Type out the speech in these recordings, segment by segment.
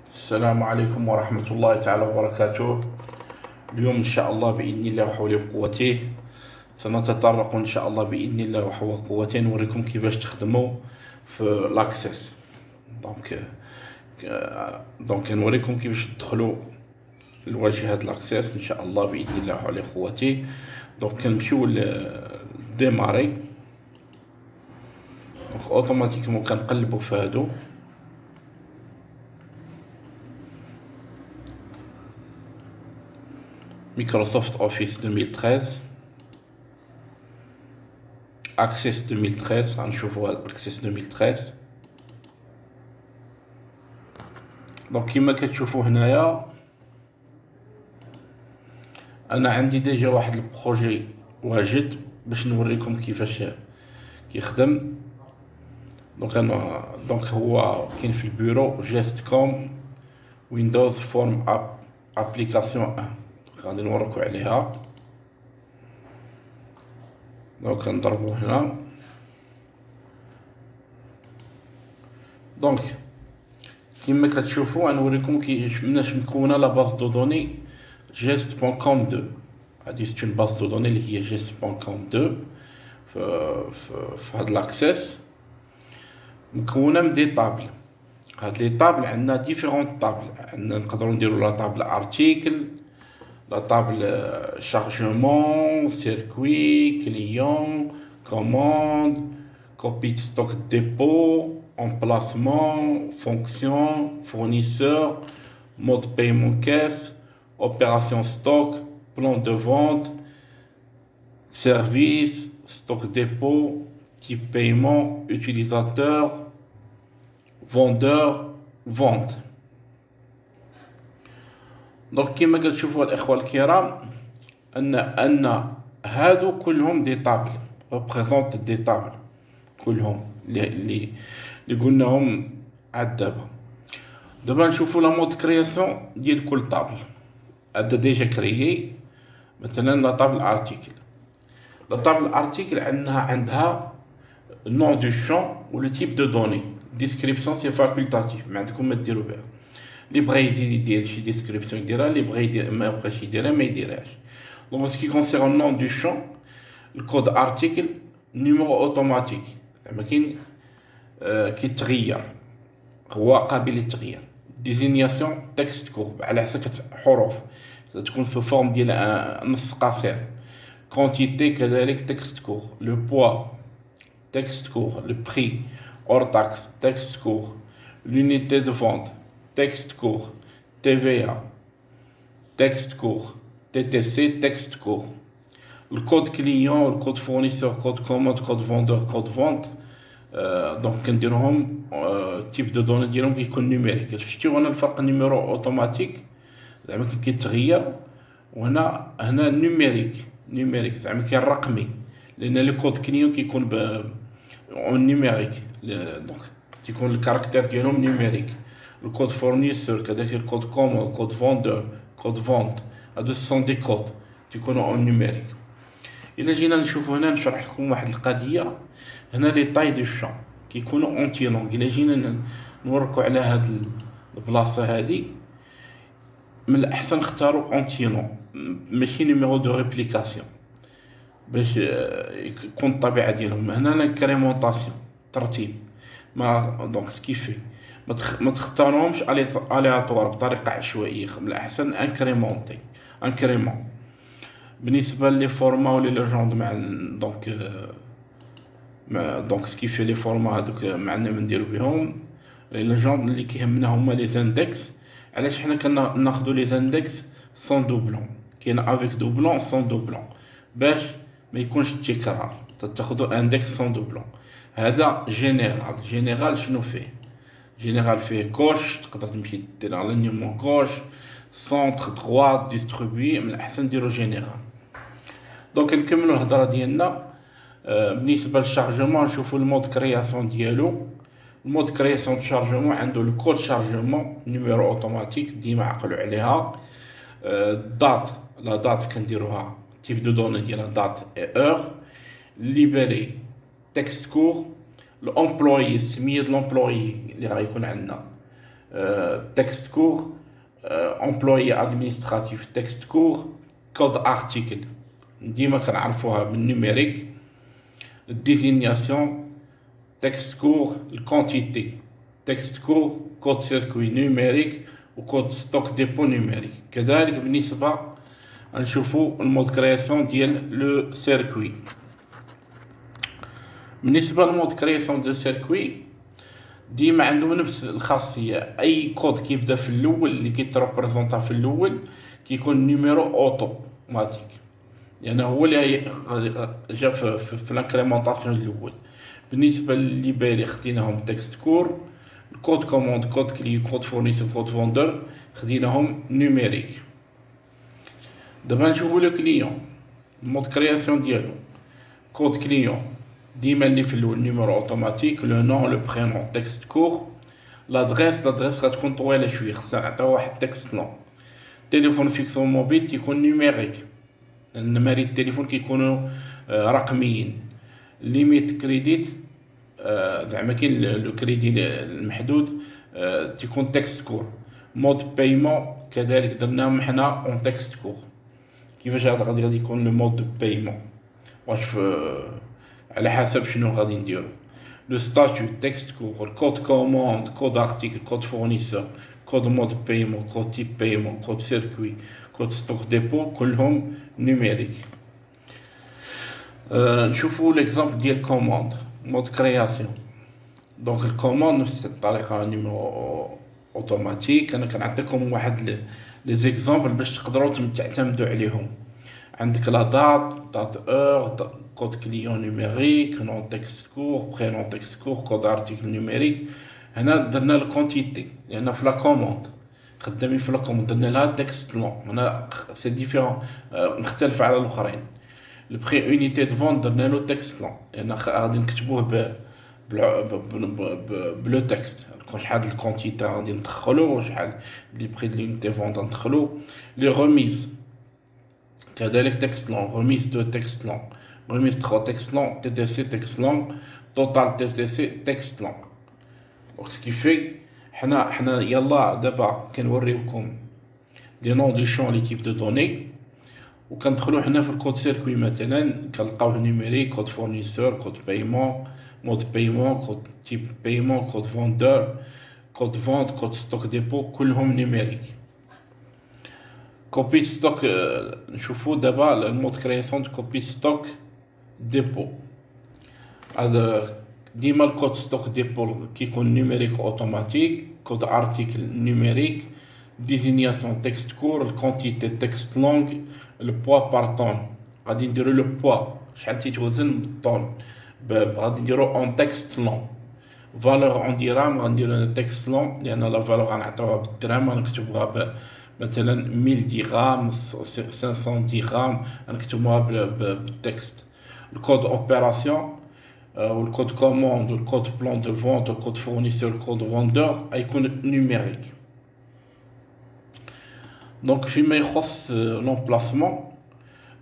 السلام عليكم ورحمة الله تعالى وبركاته. اليوم إن شاء الله بإذن الله وحول قوته سنتطرق إن شاء الله بإذن الله وحول قوته نوريكم كيفاش تخدموا في لاكسس. دونك نوريكم كيفاش تدخلوا لواجهة لاكسس إن شاء الله بإذن الله وحول قوته. دونك كنمشيو لديماري. دونك اوتوماتيكمون كنقلبوا في هادو. Microsoft Office 2013 Access 2013 غنشوفوا Access 2013. دونك كيما كتشوفوا هنايا انا عندي ديجا واحد البروجي واجد باش نوريكم كيفاش كيخدم. دونك هو كاين في البيرو جيست كوم ويندوز فورم ابليكاسيون 1 غادي نوريكم عليها. دونك نضربو هنا. دونك كيما كتشوفوا غنوريكم مناش مكونه لا باز دو دوني gest.com 2. هادي سي اون باز دو دوني اللي هي gest.com 2 في هاد لاكسيس مكونه من دي طابل. هاد لي طابل عندنا ديفيرون طابل. عندنا نقدروا نديروا لا طابل ارتيكل، لا table chargement, circuit, client, commande, copie de stock dépôt, emplacement, fonction, fournisseur, mode paiement caisse, opération stock, plan de vente, service, stock dépôt, type paiement, utilisateur, vendeur, vente. دونك كيما كتشوفوا الاخوه الكرام ان هادو كلهم دي طابل ريبريزونط دي طابل كلهم اللي قلناهم عاد. دابا نشوفوا لا مود كرياسيون ديال كل طابل. هذا ديجا كريي مثلا لا طابل ارتيكل. لا طابل ارتيكل عندها نو دو شون و لو تيب دو دوني. ديسكريبسيون سي فاكولتاتيف، ما عندكم ما ديروا بها. اللي بغا يزيد يدير شي ديسكريبسيون يديرها، اللي بغا يدير ما بغاش يديرها ما يديرهاش. دونك سكي كونسيرن نون دو شون الكود ارتيكل نيميرو اوتوماتيك زعما كاين كيتغير، هو قابل للتغيير. ديزينياسيون تكست كور على حسب حروف تكون في فورم ديال نص قصير. كونتيتي كذلك تكست كور. لو بوا تكست كور. لو بري اور تاكس تكست كور. l'unité de vente texte court, TVA, texte court, TTC, texte court. Le code client, le code fournisseur, code commande, code vendeur, code vente. Donc كنديرهم type de données ديالهم كيكون نيميريك. شفتوا هنا الفرق نيميرو اوتوماتيك زعما كيتغير، وهنا نيميريك زعما كاين رقمي، لان لو كود كليون كيكون نيميريك. دونك تيكون الكاركتير ديالهم نيميريك. Le code fournisseur, كذلك الكود commande, code vendeur, code vente. هادو سون دي كود تيكونوا اون نيميريك. الا جينا نشوفوا هنا نشرح لكم واحد القضيه. هنا لي طاي دو شون كيكونوا اونتي لونغ. الا جينا نوركو على هاد البلاصه هادي، من الاحسن نختاروا اونتي لونغ ماشي نيميرو دو ريبليكاسيون باش يكون الطبيعه ديالهم. هنا لانكريمونطاسيون ترتيب. ما دونك سكيفي ما تختارهمش الياتوار بطريقه عشوائيه. من الاحسن انكريمون. بالنسبه لي فورما ولا لي جوند مع دونك سكيفي لي فورما هذوك معنا ما نديرو بهم. لي جوند اللي كيهمنا هما لي زاندكس. علاش حنا كناخذوا لي زاندكس سون دوبلون؟ كاين افيك دوبلون سون دوبلون باش ما يكونش التكرار. تاخذوا اندكس سون دوبلون. هذا جينيرال شنو فيه؟ جينيرال فيه كوش، تقدر تمشي دير الانيمون كوش، سونتر دغوات ديستريبوي. من الاحسن ديرو جينيرال. دونك نكملوا الهضره ديالنا. بالنسبه للشارجمون نشوفوا المود كرياسيون ديالو. المود كرياسيون شارجمون عنده الكود شارجمون نيميرو اوتوماتيك ديما عقلوا عليها. دات لا دات كنديروها تيب دو دوني ديالها دات اي اور. ليبري تكست كور. الامبلوي سميه الامبلوي اللي غيكون عندنا texte court, employé administratif texte court, code article ديما كنعرفوها بالنيميريك. désignation texte court, quantité texte court, code circuit numérique وكود ستوك ديبو نيميريك. كذلك بالنسبة نشوفوا المود كرياسيون ديال لو سيركوي. بالنسبة للمود كرياسيون ديال سيركوي ديما عندهم نفس الخاصية، اي كود كيبدا في الاول اللي كيتريبريزونطا في الاول كيكون نيميرو اوتوماتيك، لان هو اللي جا في لانكريمونطاسيون الاول. بالنسبة للليبالي خديناهم تكست كور، الكود كوموند، كود كلي، كود فورنيسور، كود فوندور خديناهم نيميريك. دابا نشوفو لو كليون المود كرياسيون ديالو. كود كليون ديما اللي في الاول نيميرو اوتوماتيك، لو نون لو برينون تكست كور، لادريس غتكون طويله شويه خصنا نعطيو واحد تكست لون. تليفون فيكسو موبيل تيكون نيميريك، النماري التليفون كيكونوا رقميين. ليميت كريديت زعما كاين لو كريدي المحدود تيكون تكست كور. مود بايمون كذلك درناهم حنا اون تكست كور. كيفاش غادي يكون لو مود دو بايمون؟ واش على حسب شنو غادي نديرو. لو ستاتيو تكست كور، الكود كوموند، كود ارتيكل، كود فورنيسور، كود مود بايمون، كود تيب بايمون، كود سيركوي، كود ستوك ديبو كلهم نيميريك. نشوفوا ليكزامبل ديال كوموند مود كرياسيون. دونك الكوموند نفس الطريقه نيميرو اوتوماتيك. انا كنعطيكم واحد لي زيكزامبل باش تقدروا تعتمدوا عليهم. عندك لا دات اور، كود كليون نيميريك، نون تكست كور، برينون تكست كور، كود ارتيكل نيميريك. هنا درنا الكونتيتي لان في لا كوموند خدامين في لا كوموند درنا لها تكست لون. هنا سي ديفيرون، مختلف على الاخرين. البري اونيتي دو فون درنا له تكست لون لان غادي نكتبوه بلو تكست، شحال الكونتيتي غادي ندخلو، شحال لي بري دو لونيتي فون ندخلو. لي ريميز كذلك تكست لون، ريميز دو تكست لون، ريميز 3 تكست لون، تي تي سي تكست لون، توتال تي تي سي تكست لون. دونك سكيفي حنا يلا دابا كنوريوكم لي نون دو شون لي تيب دو دوني وكندخلو حنا في الكود سيركوي. مثلا كنلقاوه نيميريك، كود فورنيسور، كود بايمون، مود بايمون، كود تيب بايمون، كود فوندور، كود فونت، كود ستوك ديبو كلهم نيميريك. كوبي ستوك نشوفو دابا المود كرياسيون دو كوبي ستوك ديبو. هذا ديما الكود ستوك ديبو كيكون نيميريك اوتوماتيك، كود ارتيكل نيميريك، ديزينياسيون تكست كور، الكونتيتي تكست لونغ، لو بوا بار طون غادي نديرو لو بوا شحال تيتوزن بالطون، غادي نديرو اون تكست لون. فالور اون ديرام غنديرو تكست لون لان لا فالور غنعطيوها بالدرهم، غنكتبوها مثلا 1000 درهم، 500 درهم غنكتبوها بالتكست. الكود اوبيراسيون والكود كوموند والكود بلان دو فونت والكود فورنيسور والكود فوندور غيكون نيميريك. دونك فيما يخص لومبلاسمون،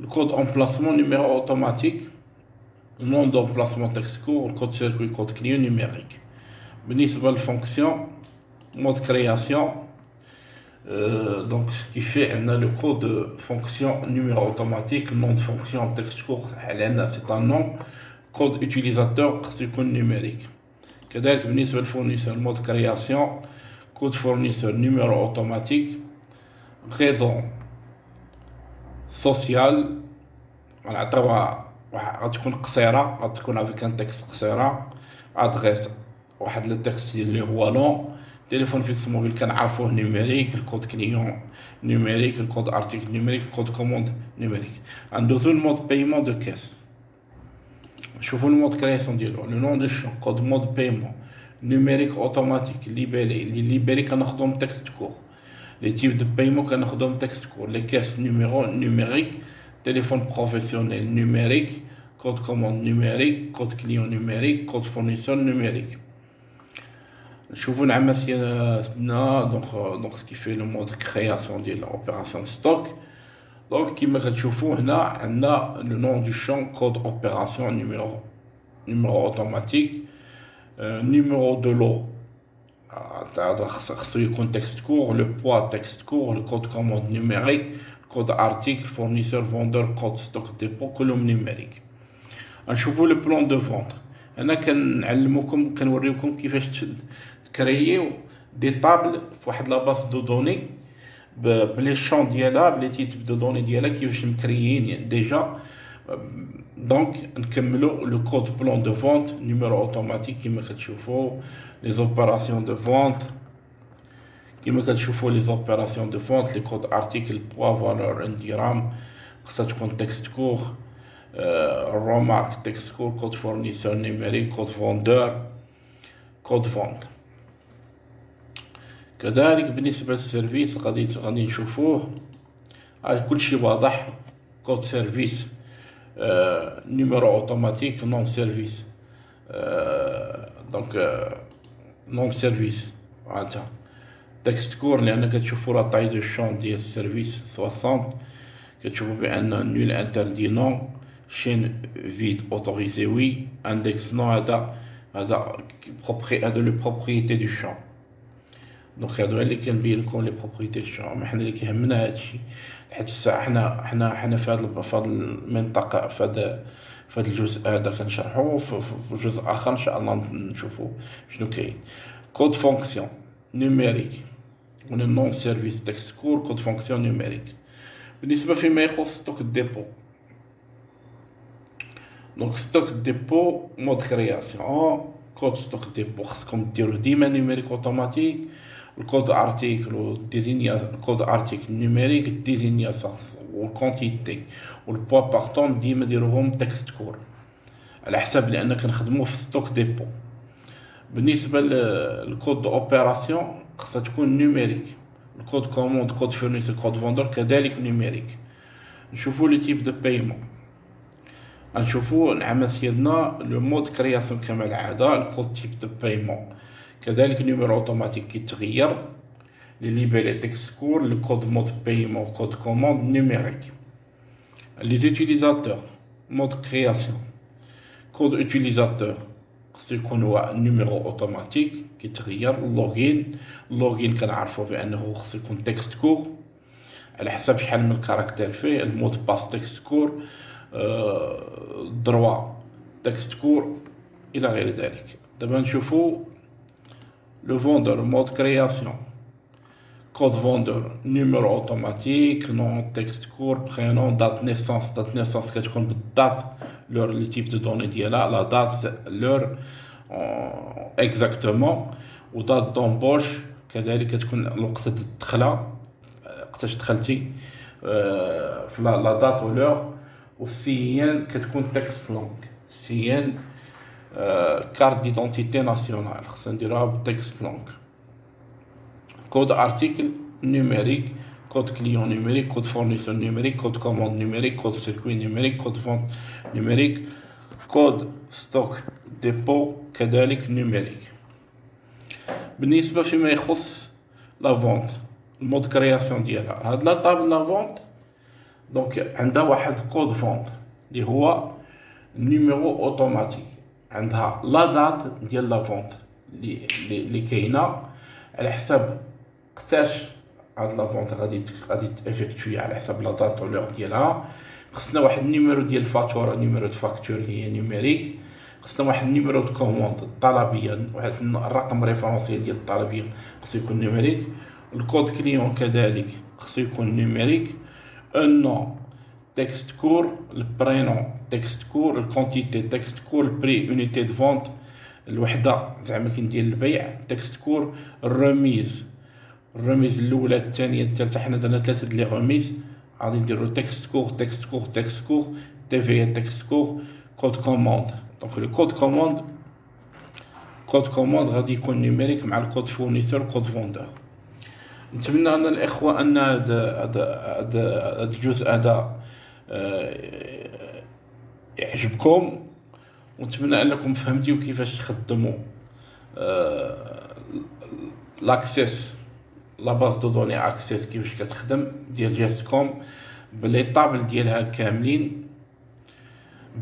الكود امبلاسمون نيميرو اوتوماتيك، نون دومبلاسمون تكست كور، الكود سيركوي، كود كليون نيميريك. بالنسبه للفونكسيون مود كرياسيون دونك سكيفي عندنا لو كود فونكسيون نيميرو اوتوماتيك، نون دو فونكسيون تكست كور علينا سي ان نون، كود اوتيليزاتور خصو يكون نيميريك. كذلك بالنسبه للفورنيسور مود كرياسيون كود فورنيسور نيميرو اوتوماتيك، ريزون سوسيال غنعطيوها غتكون قصيره، غتكون افيك ان تكست قصيره. ادريس واحد لو تكست اللي هو لون. تليفون فيكس موبيل كنعرفوه نيميريك، الكود كليون نيميريك، الكود ارتيكل نيميريك، الكود كوموند نيميريك. غندوزو المود بايمون دو كاس. شوفوا المود كرياسيون ديالو، لو نون دو شون، كود مود بايمون نيميريك اوتوماتيك، ليبالي كناخدوهم تكست كور. لي تيب دو بايمون كناخدوهم تكست كور. لي كاس نيميرو نيميريك، تليفون بروفيسيونيل نيميريك، كود كوموند نيميريك، كود كليون نيميريك، كود فورنيسور نيميريك. نشوفوا عملنا دونك سكيفي لو مود كرياسيون ديال اوبيراسيون ستوك. دونك كيما كتشوفوا هنا عندنا لو نون دو شون كود اوبيراسيون نيميرو اوتوماتيك، نيميرو دو لو تاع خصو يكون تكست كور، لو بوا تكست كور، الكود كوموند نيميريك، كود ارتيكل، فورنيسور، فوندور، كود ستوك ديبو، كلهم نيميريك. غنشوفو لو بلان دو فونت. هنا كنعلموكم كنوريوكم كيفاش تكرييو دي طابل فواحد لاباس دو دوني بلي شون ديالها، بلي تيتب دو دوني ديالها كيفاش مكريين ديجا. دونك نكملو لو كود بلان دو فونت نيميرو اوتوماتيك كيما كتشوفو. لي زوبيراسيون دو فونت كيما كتشوفو، لي زوبيراسيون دو فونت، لي كود ارتيكل، بوا، فالور، انديرام، خصها تكون تكست كور، رومارك تكست كور، كود فورنيسور نيميريك، كود فوندور، كود فونت. كذلك بالنسبة للسيرفيس غادي نشوفوه كلشي واضح. كود سيرفيس نيميرو اوتوماتيك نون سيرفيس. دونك نون سيرفيس هانتا تكست كور، لان كتشوفوا لا طاي دو شون ديال السيرفيس 60. كتشوفوا بان نول انتردي نون، شين فيد اوتوريزي وي، اندكس نو. هذا لو بروبريتي دو شون. دونك هادو اللي كنبين لكم لي بروبريتي دو شون. حنا اللي كيهمنا هادشي حيت الساعه حنا في هاد المنطقه، في هاد الجزء هذا كنشرحوه. في جزء اخر ان شاء الله نشوفوا شنو كاين. كود فونكسيون نيميريك نون سيرفيس تكست كور، كود فونكسيون نيميريك. بالنسبه فيما يخص ستوك ديبو، دونك ستوك ديبو مود كرياسيون. كود ستوك ديبو خصكم ديرو ديما نيميريك اوتوماتيك. الكود ارتيكل والديزينيا، الكود ارتيكل نيميريك، الديزينياسيون والكونتيتي والبوا بارتون ديما ديروهم تكست كور على حساب لان كنخدمو في ستوك ديبو. بالنسبه للكود اوبيراسيون خصها تكون نيميريك. الكود كوموند، كود فورنيسور، كود فوندور كذلك نيميريك. نشوفو لي تيب دو بايمون، غنشوفو العمل ديالنا لو مود كرياسيون كما العاده. الكود تيب دو بايمون كذلك نيميرو اوتوماتيك كيتغير، لي ليبيلي تكست كور، لو كود مود بايمون، كود كوموند نيميريك. لي زوتيليزاتور مود كرياسيون، كود اوتيليزاتور خصو يكون هو نيميرو اوتوماتيك كيتغير. اللوغين كنعرفو بانه خصو يكون تكست كور على حساب شحال من كاركتير فيه. المود باس تكست كور، دروا تكست كور الى غير ذلك. دابا نشوفو لو فوندور مود كرياسيون، كود فوندور نيميرو اوتوماتيك نون تكست كور، برينون، دات نيسونس. دات نيسونس كتكون بالدات لور لي تيب دو دوني ديالها، لا دات لور اكزاكتومون. ودات دومبوش كذلك كتكون الوقت الدخله، وقتاش دخلتي في لا دات ولور. والسيان كتكون تكست لونغ، سيان كارت ديدونتيتي ناسيونال خصنا نديروها بالتكست لونغ. كود ارتيكل نيميريك، كود كليون نيميريك، كود فورنيسور نيميريك، كود كوموند نيميريك، كود سيركوي نيميريك، كود فونت نيميريك، كود ستوك ديبو كذلك نيميريك. بالنسبه فيما يخص لا فونت، المود كرياسيون ديالها، هاد لا طابل لا فونت دونك عندها واحد كود فونت اللي هو نيميرو اوتوماتيك. عندها لا دات ديال لا فونت اللي كاينه على حساب قتاش هاد لا فونت غادي تافيكتوي، على حساب لا دات ولور ديالها. خصنا واحد النيميرو ديال الفاتوره، نيميرو دو فاكتور اللي هي نيميريك. خصنا واحد النيميرو دو كوموند الطلبيه، واحد الرقم ريفرونسيال ديال الطلبيه خصو يكون نيميريك. الكود كليون كذلك خصو يكون نيميريك. النون تكست كور، البرينون تكست كور، الكونتيتي تكست كور، البري اونيتي دو فونت الوحده زعما كندير البيع تكست كور. الرميز الاولى الثانيه الثالثه، حنا درنا ثلاثه ديال لي غوميز غادي نديرو تكست كور تكست كور تكست كور، تي في تكست كور، كود كوموند. دونك لو كود كوموند غادي يكون نيميريك مع الكود فورنيسور كود فوندور. نتمنى ان الاخوه ان هذا الجزء هذا يعجبكم، ونتمنى انكم فهمتوا كيفاش تخدموا لاكسيس لا باز دو دوني اكسيس كيفاش كتخدم ديال جاستكوم بلي طابل ديالها كاملين،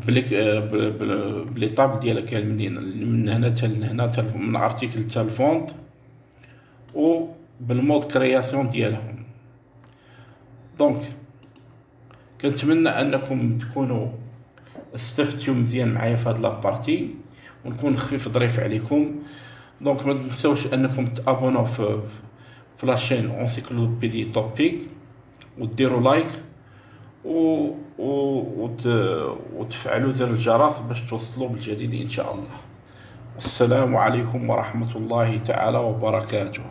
بلي طابل ديالها كاملين من هنا حتى لهنا، من ارتيكل حتى الفونت. و بالمود كرياسيون ديالهم. دونك كنتمنى انكم تكونوا استفدتوا مزيان معايا في هاد لابارتي، ونكون خفيف ظريف عليكم. دونك ما تنساوش انكم تابوناو في لاشين انسيكلوبيدي توبيك، وديروا لايك و... وتفعلوا زر الجرس باش توصلوا بالجديد ان شاء الله. السلام عليكم ورحمة الله تعالى وبركاته.